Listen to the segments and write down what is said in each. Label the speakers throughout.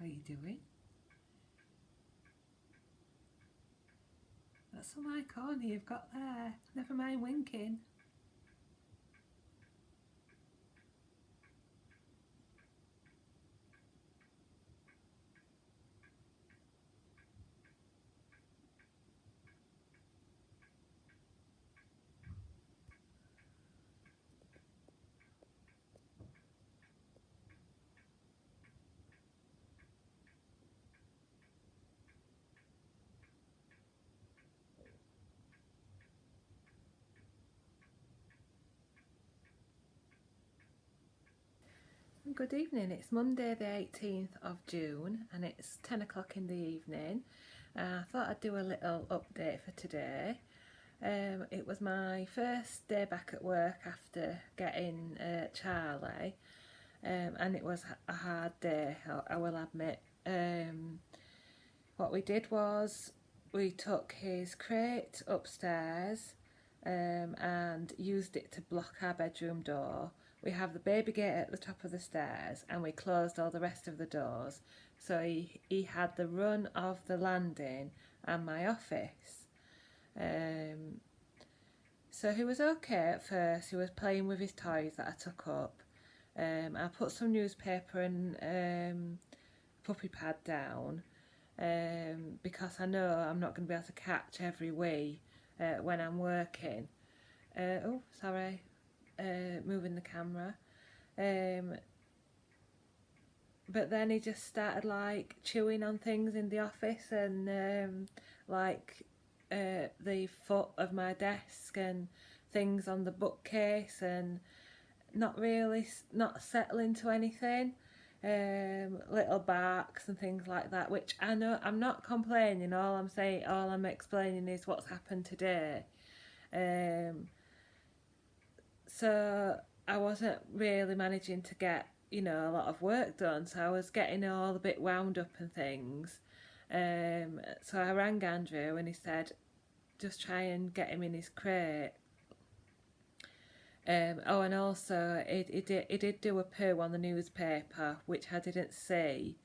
Speaker 1: How are you doing? That's some eye corner you've got there. Never mind winking. Good evening, it's Monday the 18th of June and it's 10 o'clock in the evening. I thought I'd do a little update for today. It was my first day back at work after getting Charlie, and it was a hard day, I will admit. What we did was we took his crate upstairs and used it to block our bedroom door. We have the baby gate at the top of the stairs and we closed all the rest of the doors. So he had the run of the landing and my office. So he was okay at first. He was playing with his toys that I took up. I put some newspaper and puppy pad down because I know I'm not going to be able to catch every wee when I'm working. Oh, sorry. Moving the camera, but then he just started like chewing on things in the office and the foot of my desk and things on the bookcase and not settling to anything, little barks and things like that, which I know I'm not complaining. All I'm explaining is what's happened today. So I wasn't really managing to get, a lot of work done. So I was getting all a bit wound up and things. So I rang Andrew and he said, just try and get him in his crate. And also he did do a poo on the newspaper, which I didn't see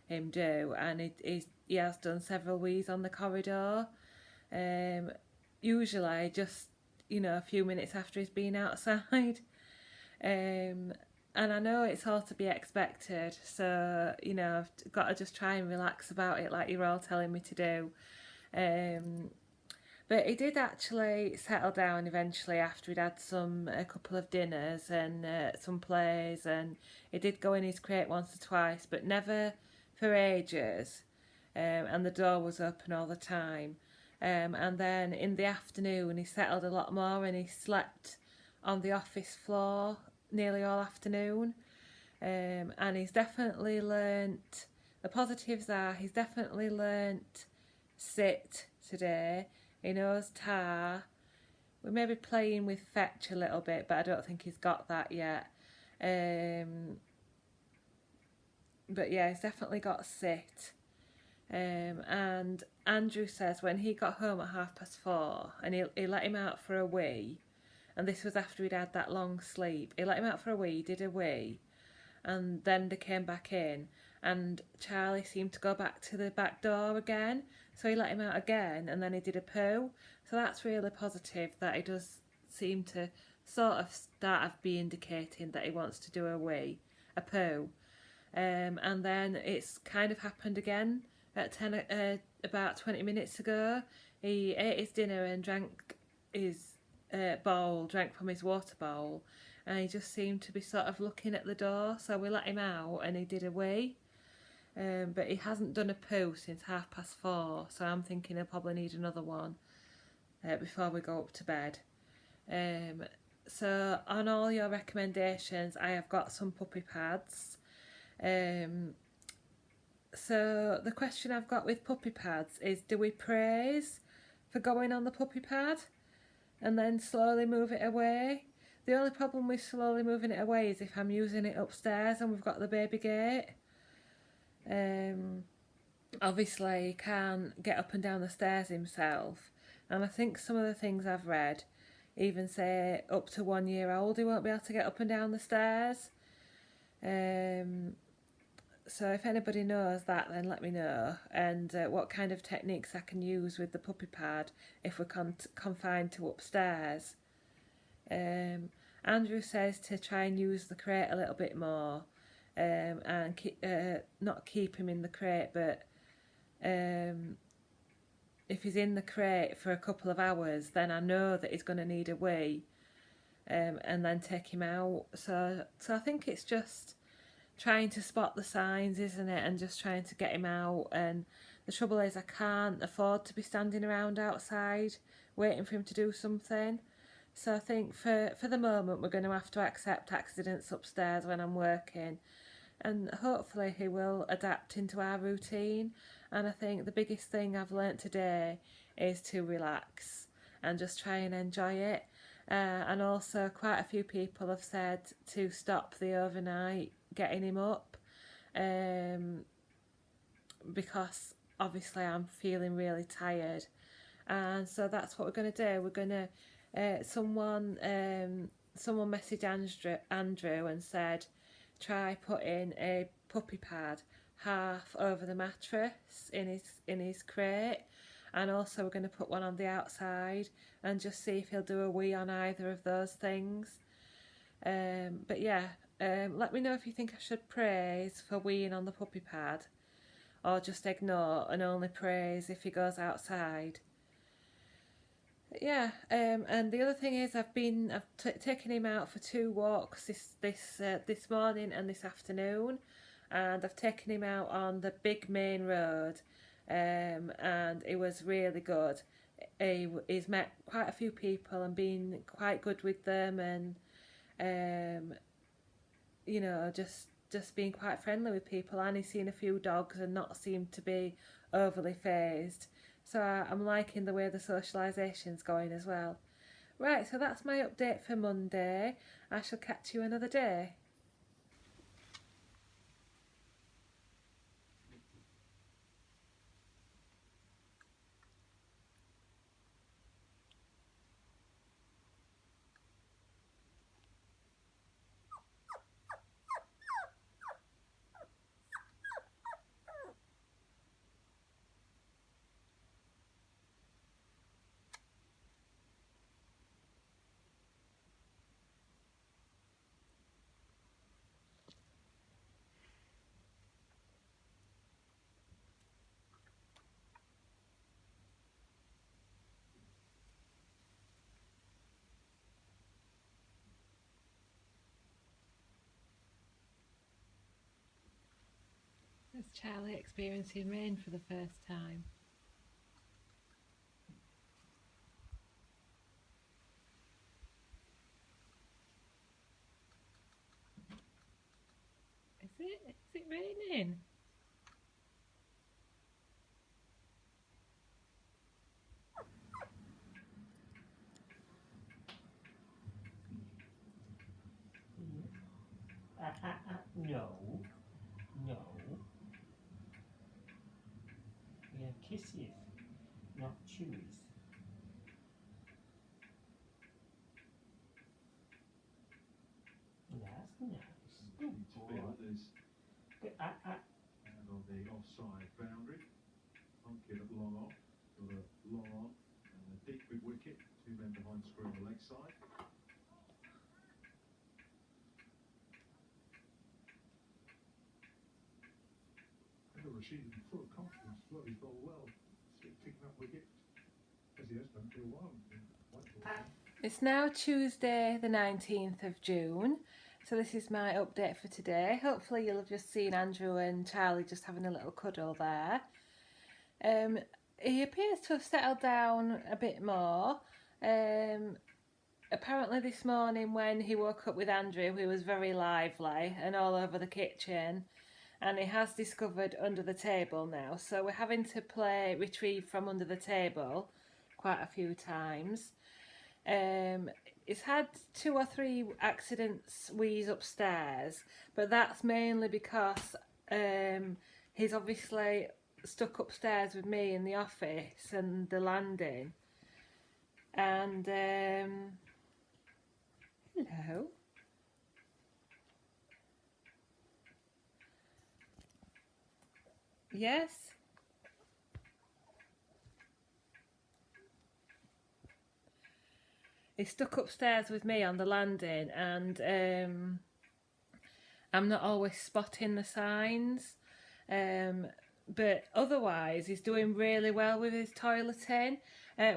Speaker 1: him do, and he has done several wees on the corridor. Usually just a few minutes after he's been outside. And I know it's all to be expected, so I've got to just try and relax about it like you're all telling me to do. But he did actually settle down eventually after he'd had a couple of dinners and some plays, and he did go in his crate once or twice, but never for ages. And the door was open all the time. And then in the afternoon he settled a lot more and he slept on the office floor nearly all afternoon. And he's definitely learnt, the positives are he's definitely learnt sit today. He knows tar. We may be playing with fetch a little bit, but I don't think he's got that yet. But yeah, he's definitely got sit. And Andrew says when he got home at 4:30 and he let him out for a wee, and this was after he'd had that long sleep, he let him out for a wee, did a wee, and then they came back in and Charlie seemed to go back to the back door again, so he let him out again and then he did a poo. So that's really positive that he does seem to sort of start of be indicating that he wants to do a wee, a poo. And then it's kind of happened again at about 20 minutes ago. He ate his dinner and drank his drank from his water bowl, and he just seemed to be sort of looking at the door, so we let him out and he did a wee. But he hasn't done a poo since 4:30, so I'm thinking he'll probably need another one before we go up to bed. So on all your recommendations, I have got some puppy pads. So the question I've got with puppy pads is, do we praise for going on the puppy pad and then slowly move it away? The only problem with slowly moving it away is if I'm using it upstairs and we've got the baby gate. Obviously he can't get up and down the stairs himself, and I think some of the things I've read even say up to 1 year old he won't be able to get up and down the stairs. So if anybody knows that, then let me know, and what kind of techniques I can use with the puppy pad if we're confined to upstairs. Andrew says to try and use the crate a little bit more, and not keep him in the crate, but if he's in the crate for a couple of hours, then I know that he's going to need a wee, and then take him out. So I think it's just trying to spot the signs, isn't it, and just trying to get him out. And the trouble is I can't afford to be standing around outside waiting for him to do something. So I think for the moment we're going to have to accept accidents upstairs when I'm working, and hopefully he will adapt into our routine. And I think the biggest thing I've learnt today is to relax and just try and enjoy it. And also quite a few people have said to stop the overnight getting him up, because obviously I'm feeling really tired. And so that's what we're going to do. We're going to someone messaged Andrew and said try putting a puppy pad half over the mattress in his crate, and also we're going to put one on the outside and just see if he'll do a wee on either of those things. But yeah, let me know if you think I should praise for weeing on the puppy pad, or just ignore and only praise if he goes outside. Yeah, and the other thing is I've taken him out for 2 walks this morning and this afternoon, and I've taken him out on the big main road, and it was really good. He's met quite a few people and been quite good with them, and just being quite friendly with people, and he's seen a few dogs and not seemed to be overly phased. So I'm liking the way the socialisation's going as well. Right, so that's my update for Monday. I shall catch you another day. There's Charlie experiencing rain for the first time. Is it? Is it raining?
Speaker 2: No, no. We have kisses, not chews. That's nice. Good boy. Good,
Speaker 3: And on the offside boundary, Pumpkin at long off, got a long on and a deep big wicket, 2 men behind screen on the leg side. And Rashid is full of confidence, well, he's bowled well, picking up wicket, as he has done for a while.
Speaker 1: It's now Tuesday the 19th of June, so this is my update for today. Hopefully you'll have just seen Andrew and Charlie just having a little cuddle there. He appears to have settled down a bit more. Apparently this morning when he woke up with Andrew, he was very lively and all over the kitchen, and he has discovered under the table now, so we're having to play retrieve from under the table quite a few times. He's had 2 or 3 accidents wheeze upstairs, but that's mainly because he's obviously stuck upstairs with me in the office and the landing. And hello. Yes. He's stuck upstairs with me on the landing, and I'm not always spotting the signs. But otherwise, he's doing really well with his toileting.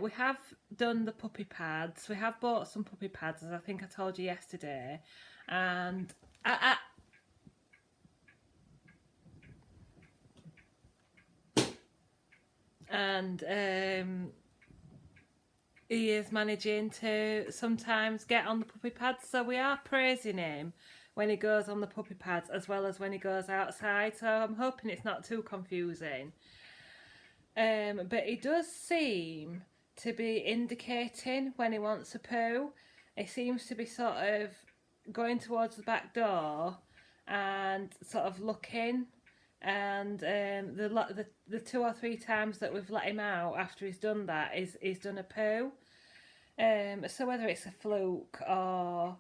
Speaker 1: We have done the puppy pads. We have bought some puppy pads, as I think I told you yesterday. And he is managing to sometimes get on the puppy pads, so we are praising him when he goes on the puppy pads as well as when he goes outside, so I'm hoping it's not too confusing. But he does seem to be indicating when he wants a poo. He seems to be sort of going towards the back door and sort of looking, and the 2 or 3 times that we've let him out after he's done that, he's done a poo. So whether it's a fluke or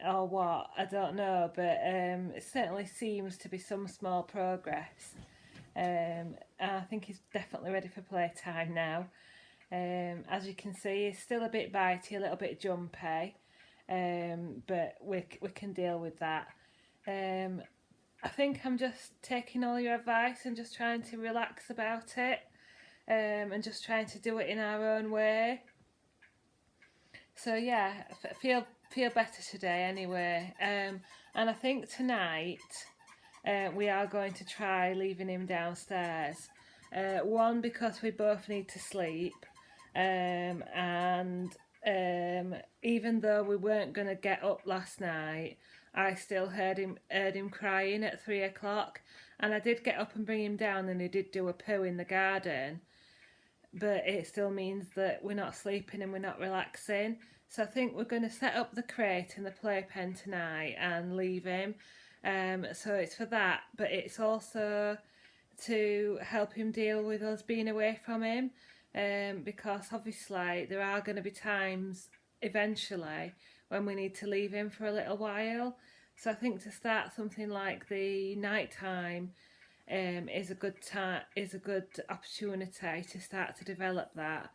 Speaker 1: what, I don't know, but it certainly seems to be some small progress. I think he's definitely ready for playtime now. As you can see, he's still a bit bitey, a little bit jumpy, but we can deal with that. I think I'm just taking all your advice and just trying to relax about it, and just trying to do it in our own way. So yeah, feel better today anyway. And I think tonight we are going to try leaving him downstairs. One, because we both need to sleep, and even though we weren't going to get up last night, I still heard him crying at 3 o'clock, and I did get up and bring him down, and he did do a poo in the garden. But it still means that we're not sleeping and we're not relaxing. So I think we're going to set up the crate in the playpen tonight and leave him. So it's for that, but it's also to help him deal with us being away from him, because obviously there are going to be times eventually when we need to leave him for a little while. So I think to start something like the night time is a good opportunity to start to develop that.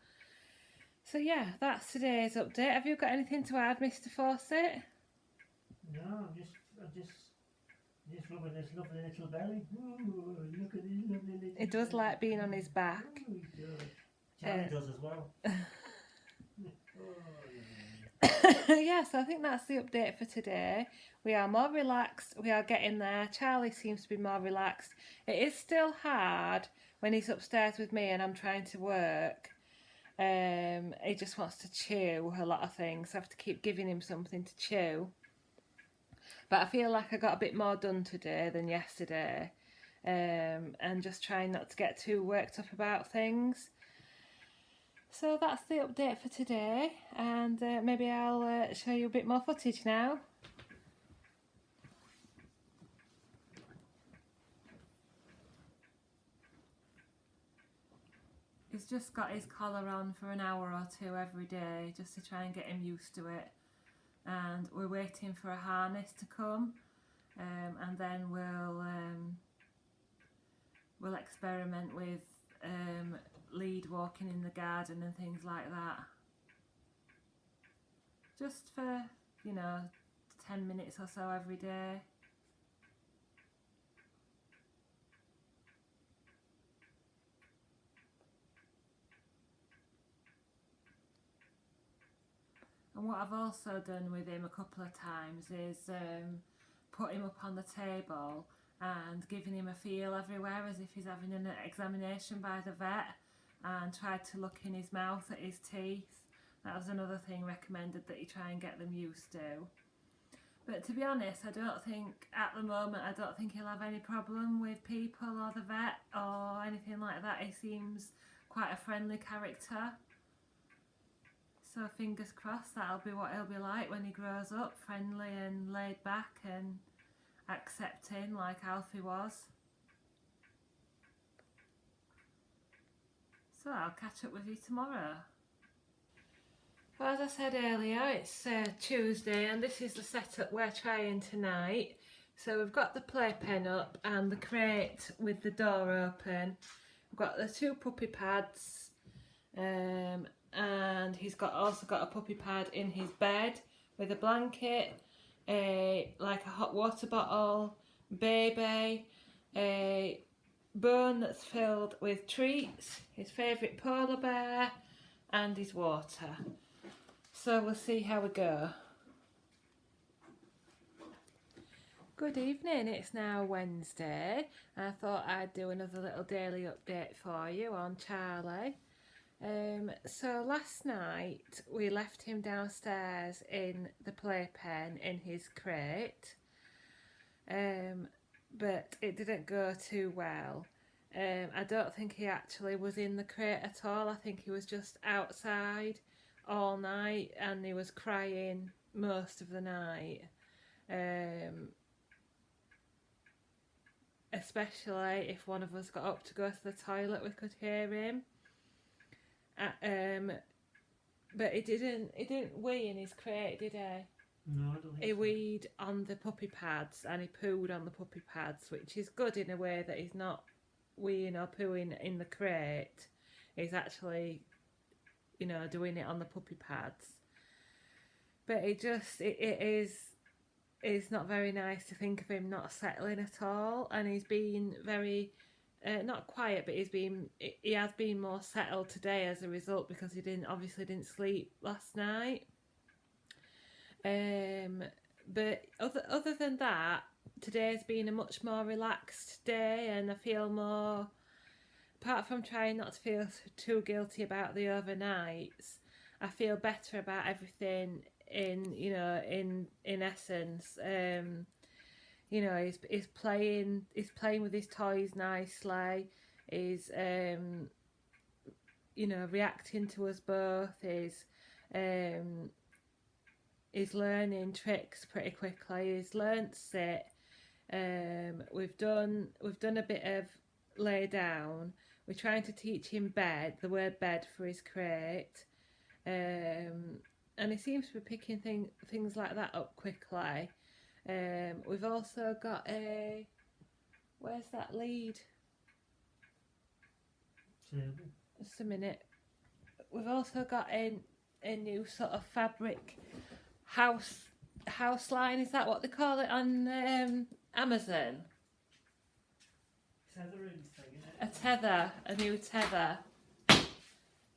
Speaker 1: So yeah, that's today's update. Have you got anything to add, Mr. Fawcett?
Speaker 2: No, I'm just rubbing this lovely little belly. Ooh, look at this lovely little
Speaker 1: It does
Speaker 2: belly.
Speaker 1: like being on his back.
Speaker 2: Ooh, it does. Charlie does as well.
Speaker 1: Yeah, so I think that's the update for today. We are more relaxed. We are getting there. Charlie seems to be more relaxed. It is still hard when he's upstairs with me and I'm trying to work. He just wants to chew a lot of things. I have to keep giving him something to chew. But I feel like I got a bit more done today than yesterday. And just trying not to get too worked up about things. So that's the update for today, and maybe I'll show you a bit more footage now. He's just got his collar on for an hour or two every day just to try and get him used to it, and we're waiting for a harness to come, and then we'll experiment with lead walking in the garden and things like that, just for 10 minutes or so every day. And what I've also done with him a couple of times is put him up on the table and giving him a feel everywhere as if he's having an examination by the vet, and tried to look in his mouth at his teeth. That was another thing recommended that you try and get them used to. But to be honest, I don't think he'll have any problem with people or the vet or anything like that. He seems quite a friendly character. So fingers crossed that'll be what he'll be like when he grows up, friendly and laid back and accepting like Alfie was. So I'll catch up with you tomorrow. Well, as I said earlier, it's Tuesday and this is the setup we're trying tonight. So we've got the playpen up and the crate with the door open. We've got the 2 puppy pads, and he's also got a puppy pad in his bed with a blanket, like a hot water bottle, baby, a bone that's filled with treats, his favourite polar bear, and his water. So we'll see how we go. Good evening, it's now Wednesday. I thought I'd do another little daily update for you on Charlie. So last night we left him downstairs in the playpen in his crate, but it didn't go too well. I don't think he actually was in the crate at all. I think he was just outside all night and he was crying most of the night. Especially if one of us got up to go to the toilet, we could hear him. But he didn't wee in his crate, did he?
Speaker 2: No, I don't think
Speaker 1: He
Speaker 2: so.
Speaker 1: weed on the puppy pads and he pooed on the puppy pads, which is good in a way that he's not weeing or pooing in the crate. He's actually, doing it on the puppy pads. But it's not very nice to think of him not settling at all, and he's been very not quiet, but he has been more settled today as a result, because he obviously didn't sleep last night. But other than that, today's been a much more relaxed day, and I feel more, apart from trying not to feel too guilty about the overnights, I feel better about everything in essence. He's playing with his toys nicely. He's reacting to us both. He's learning tricks pretty quickly. He's learnt sit. We've done a bit of lay down. We're trying to teach him the word bed for his crate. And he seems to be picking things like that up quickly. We've also got where's that lead?
Speaker 2: Table.
Speaker 1: Just a minute. We've also got a new sort of fabric house line. Is that what they call it on Amazon?
Speaker 2: Tethering thing, isn't it?
Speaker 1: A new tether.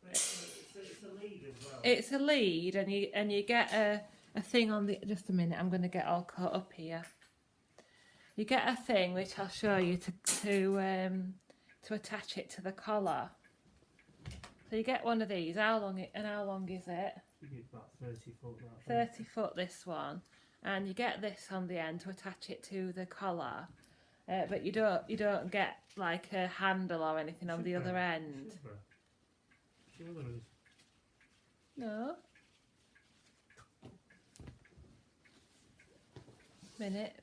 Speaker 2: It's a lead as well.
Speaker 1: It's a lead, and you get a thing on the. Just a minute, I'm going to get all caught up here. You get a thing which I'll show you to attach it to the collar. So you get one of these. How long is it?
Speaker 2: It's about 30 foot. That
Speaker 1: 30 foot, this one, and you get this on the end to attach it to the collar. But you don't get like a handle or anything on the other end.
Speaker 2: Sure there is.
Speaker 1: No.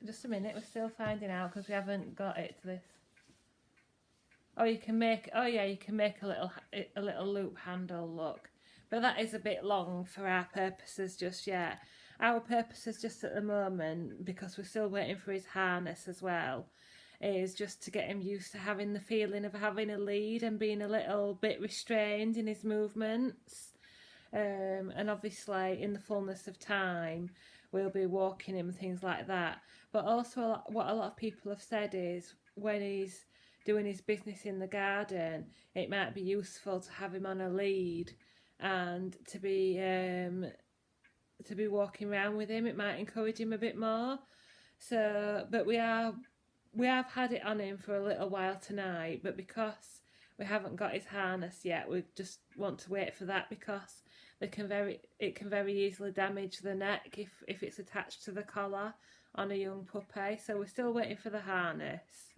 Speaker 1: Just a minute. We're still finding out because we haven't got it to this. Oh, you can make a little loop handle. Look, but that is a bit long for our purposes just yet. Our purposes just at the moment, because we're still waiting for his harness as well, is just to get him used to having the feeling of having a lead and being a little bit restrained in his movements. And obviously in the fullness of time we'll be walking him and things like that. But also what a lot of people have said is when he's doing his business in the garden, it might be useful to have him on a lead and to be walking around with him. It might encourage him a bit more. So, but we have had it on him for a little while tonight, but because we haven't got his harness yet, we just want to wait for that, because it can very easily damage the neck if it's attached to the collar on a young puppy. So we're still waiting for the harness.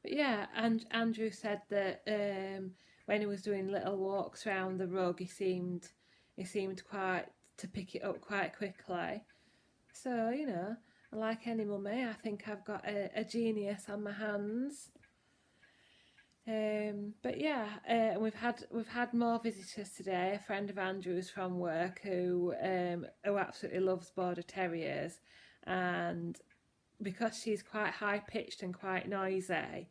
Speaker 1: But yeah, and Andrew said that when he was doing little walks around the rug, he seemed quite to pick it up quite quickly. So like any mummy, I think I've got a genius on my hands. But yeah, we've had more visitors today. A friend of Andrew's from work who absolutely loves border terriers, and because she's quite high pitched and quite noisy,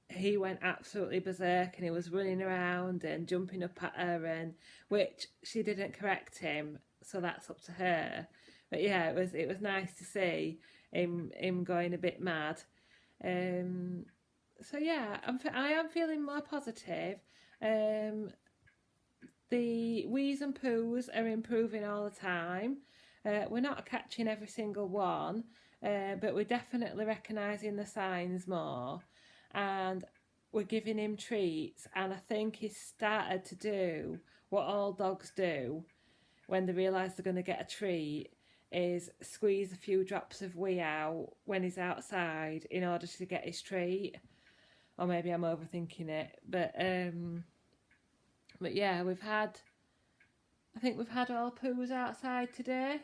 Speaker 1: he went absolutely berserk and he was running around and jumping up at her, and which she didn't correct him, so that's up to her. But yeah, it was nice to see him going a bit mad. So yeah, I am feeling more positive. The wheeze and poos are improving all the time. We're not catching every single one, but we're definitely recognising the signs more, and we're giving him treats. And I think he's started to do what all dogs do when they realise they're going to get a treat, is squeeze a few drops of wee out when he's outside in order to get his treat. Or maybe I'm overthinking it, but yeah, I think we've had all poos outside today.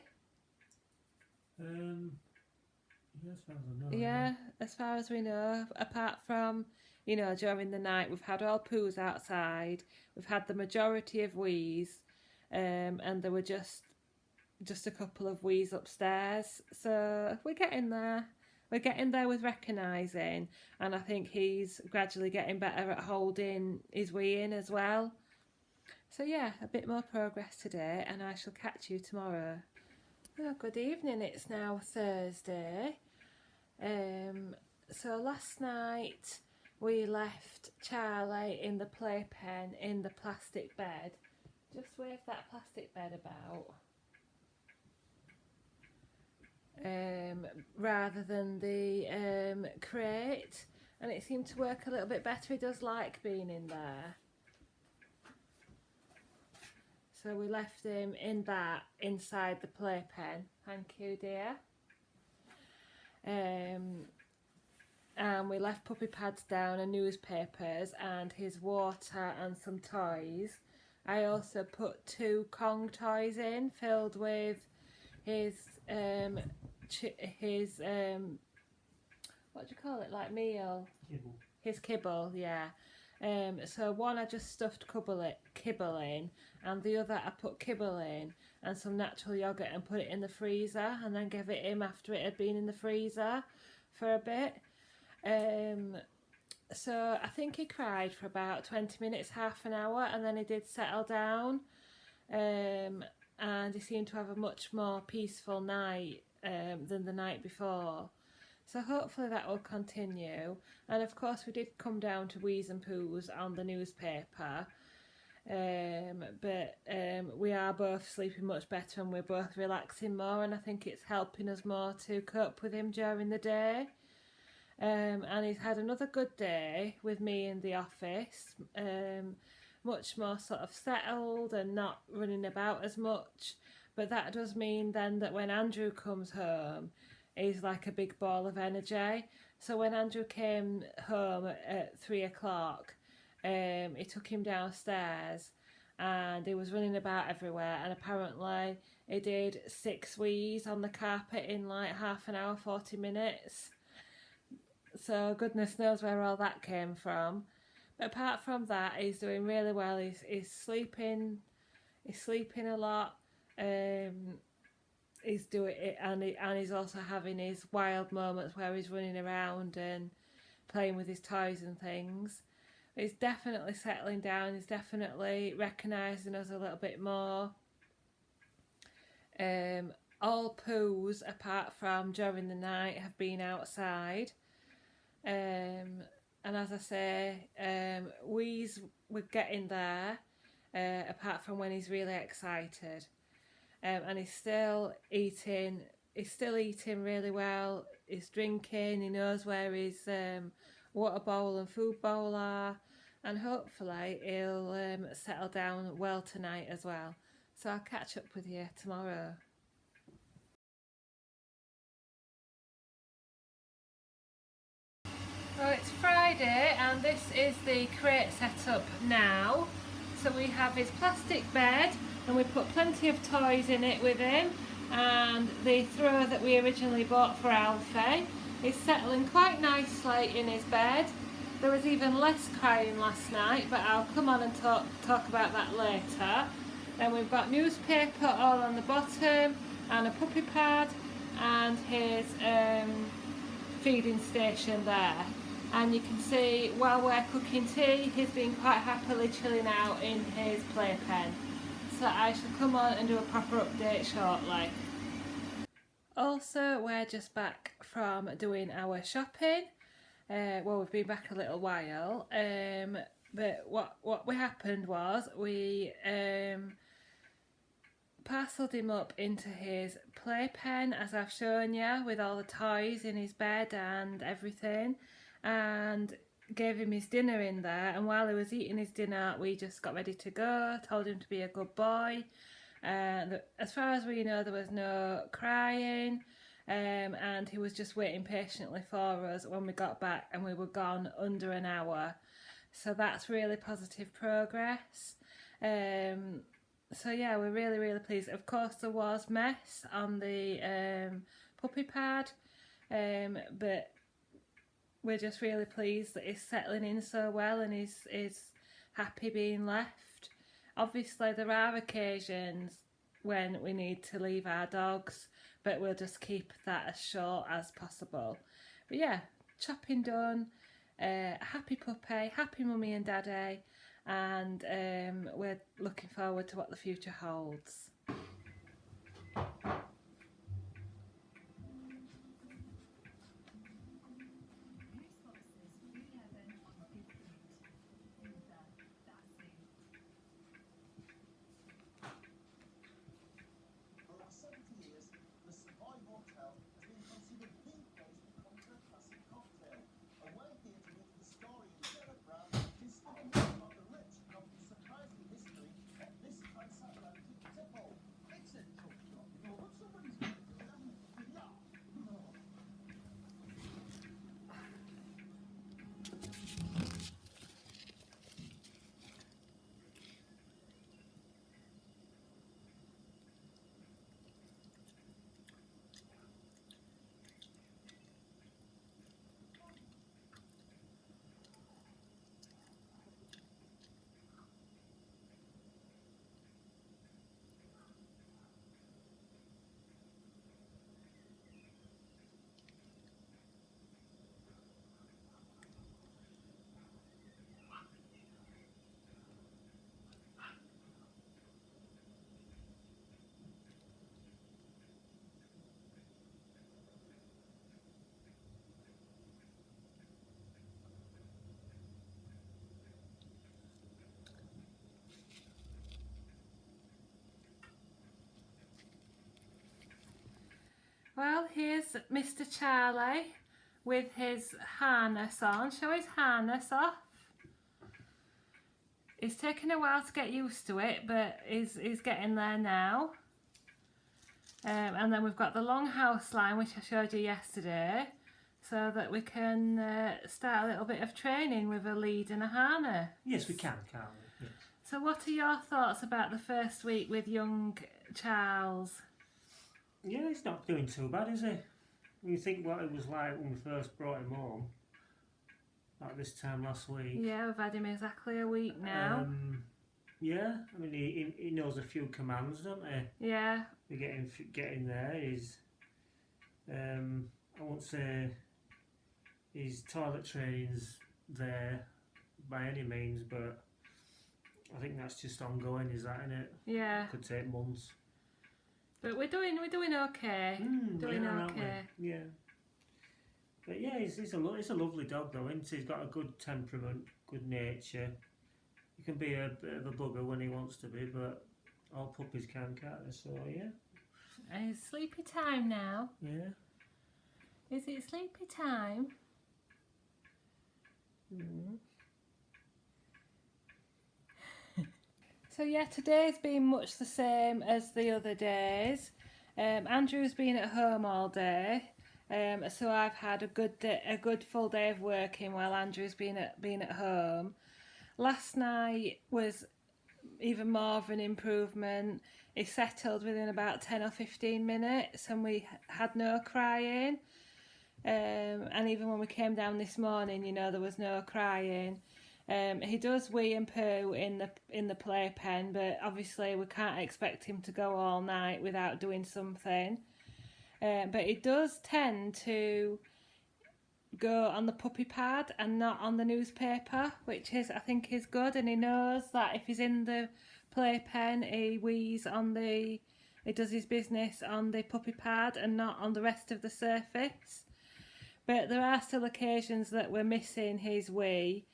Speaker 2: Yeah, as far as I know.
Speaker 1: Yeah, as far as we know, apart from, during the night, we've had all poos outside. We've had the majority of wheeze, and there were just a couple of wheeze upstairs. So we're getting there. We're getting there with recognising, and I think he's gradually getting better at holding his wee in as well. So yeah, a bit more progress today, and I shall catch you tomorrow. Oh, good evening, it's now Thursday. So last night we left Charlie in the playpen in the plastic bed. Just wave that plastic bed about. Rather than the crate, and it seemed to work a little bit better. He does like being in there. So we left him in that inside the playpen. Thank you, dear. And we left puppy pads down and newspapers and his water and some toys. I also put 2 Kong toys in filled with his what do you call it, like meal?
Speaker 2: Kibble.
Speaker 1: His kibble, yeah. So one I just stuffed kibble in, and the other I put kibble in and some natural yogurt and put it in the freezer, and then gave it him after it had been in the freezer for a bit. So I think he cried for about 20 minutes, half an hour, and then he did settle down. And he seemed to have a much more peaceful night than the night before. So hopefully that will continue. And of course we did come down to wheeze and poos on the newspaper. But we are both sleeping much better and we're both relaxing more, and I think it's helping us more to cope with him during the day. And he's had another good day with me in the office. Much more sort of settled and not running about as much. But that does mean then that when Andrew comes home, he's like a big ball of energy. So when Andrew came home at 3 o'clock, he took him downstairs and he was running about everywhere, and apparently he did 6 wheeze on the carpet in like half an hour, 40 minutes. So goodness knows where all that came from. But apart from that, he's doing really well. He's sleeping a lot. He's doing it, and he's also having his wild moments where he's running around and playing with his toys and things. He's definitely settling down. He's definitely recognising us a little bit more. All poos, apart from during the night, have been outside. And as I say, we're getting there, apart from when he's really excited. And he's still eating really well. He's drinking, he knows where his water bowl and food bowl are, and hopefully he'll settle down well tonight as well. So I'll catch up with you tomorrow. Well, it's Friday and this is the crate setup now. So we have his plastic bed and we put plenty of toys in it with him, and the throw that we originally bought for Alfie is settling quite nicely in his bed. There was even less crying last night, but I'll come on and talk about that later. Then we've got newspaper all on the bottom and a puppy pad, and his feeding station there, and you can see while we're cooking tea he's been quite happily chilling out in his playpen. So I shall come on and do a proper update shortly. Also, we're just back from doing our shopping. Well, we've been back a little while, but what happened was we parcelled him up into his playpen, as I've shown you, with all the toys in his bed and everything, and gave him his dinner in there. And while he was eating his dinner, we just got ready to go, told him to be a good boy. As far as we know, there was no crying, and he was just waiting patiently for us when we got back, and we were gone under an hour. So that's really positive progress. So yeah, we're really pleased. Of course, there was mess on the puppy pad, but we're just really pleased that he's settling in so well and is happy being left. Obviously, there are occasions when we need to leave our dogs, but we'll just keep that as short as possible. But yeah, chopping done, happy puppy, happy mummy and daddy, and we're looking forward to what the future holds. Well, here's Mr. Charlie with his harness on. Show his harness off. It's taken a while to get used to it, but he's getting there now. And then we've got the long house line, which I showed you yesterday, so that we can start a little bit of training with a lead and a harness.
Speaker 2: Yes, we can, can't we? Yes.
Speaker 1: So what are your thoughts about the first week with young Charles?
Speaker 2: Yeah, he's not doing too bad, is he? When you think what it was like when we first brought him home, like this time last week.
Speaker 1: Yeah, we've had him exactly a week now.
Speaker 2: Yeah, I mean he knows a few commands, don't he?
Speaker 1: Yeah.
Speaker 2: We getting there. He's I won't say his toilet training's there by any means, but I think that's just ongoing, is that, innit?
Speaker 1: Yeah.
Speaker 2: Could take months.
Speaker 1: But we're doing okay. Doing okay.
Speaker 2: Yeah. But yeah, he's a lovely dog though, isn't he? He's got a good temperament, good nature. He can be a bit of a bugger when he wants to be, but all puppies can't they? So yeah.
Speaker 1: It's sleepy time now.
Speaker 2: Yeah.
Speaker 1: Is it sleepy time? So yeah, today's been much the same as the other days. Andrew's been at home all day, so I've had a good full day of working while Andrew's been at home. Last night was even more of an improvement. He settled within about 10 or 15 minutes, and we had no crying. And even when we came down this morning, there was no crying. He does wee and poo in the playpen, but obviously we can't expect him to go all night without doing something. but he does tend to go on the puppy pad and not on the newspaper, which is, I think, is good. And he knows that if he's in the playpen, he does his business on the puppy pad and not on the rest of the surface. But there are still occasions that we're missing his wee.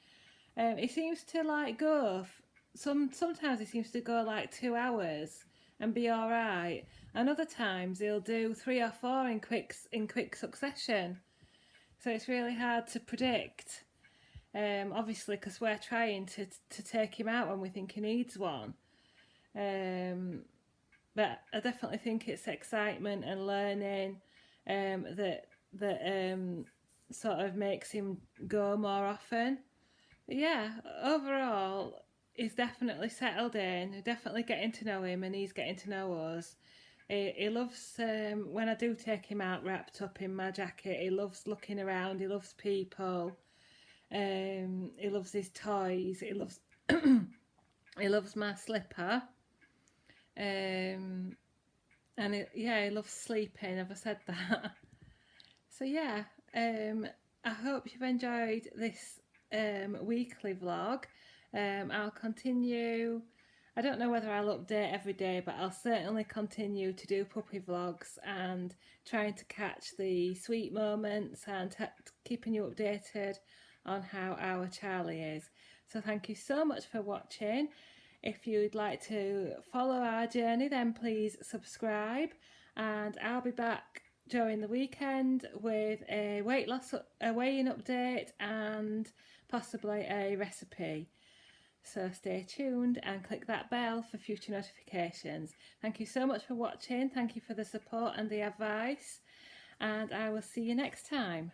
Speaker 1: He seems to like go. Sometimes he seems to go like 2 hours and be all right, and other times he'll do 3 or 4 in quick succession. So it's really hard to predict. Obviously, because we're trying to take him out when we think he needs one. But I definitely think it's excitement and learning that sort of makes him go more often. But yeah, overall, he's definitely settled in. We're definitely getting to know him, and he's getting to know us. He loves, when I do take him out wrapped up in my jacket, he loves looking around, he loves people, he loves his toys, he loves he loves my slipper, and he loves sleeping. Have I said that? So yeah, I hope you've enjoyed this weekly vlog. I'll continue. I don't know whether I'll update every day, but I'll certainly continue to do puppy vlogs and trying to catch the sweet moments and keeping you updated on how our Charlie is. So thank you so much for watching. If you'd like to follow our journey, then please subscribe, and I'll be back during the weekend with a weighing update and possibly a recipe. So stay tuned and click that bell for future notifications. Thank you so much for watching. Thank you for the support and the advice, and I will see you next time.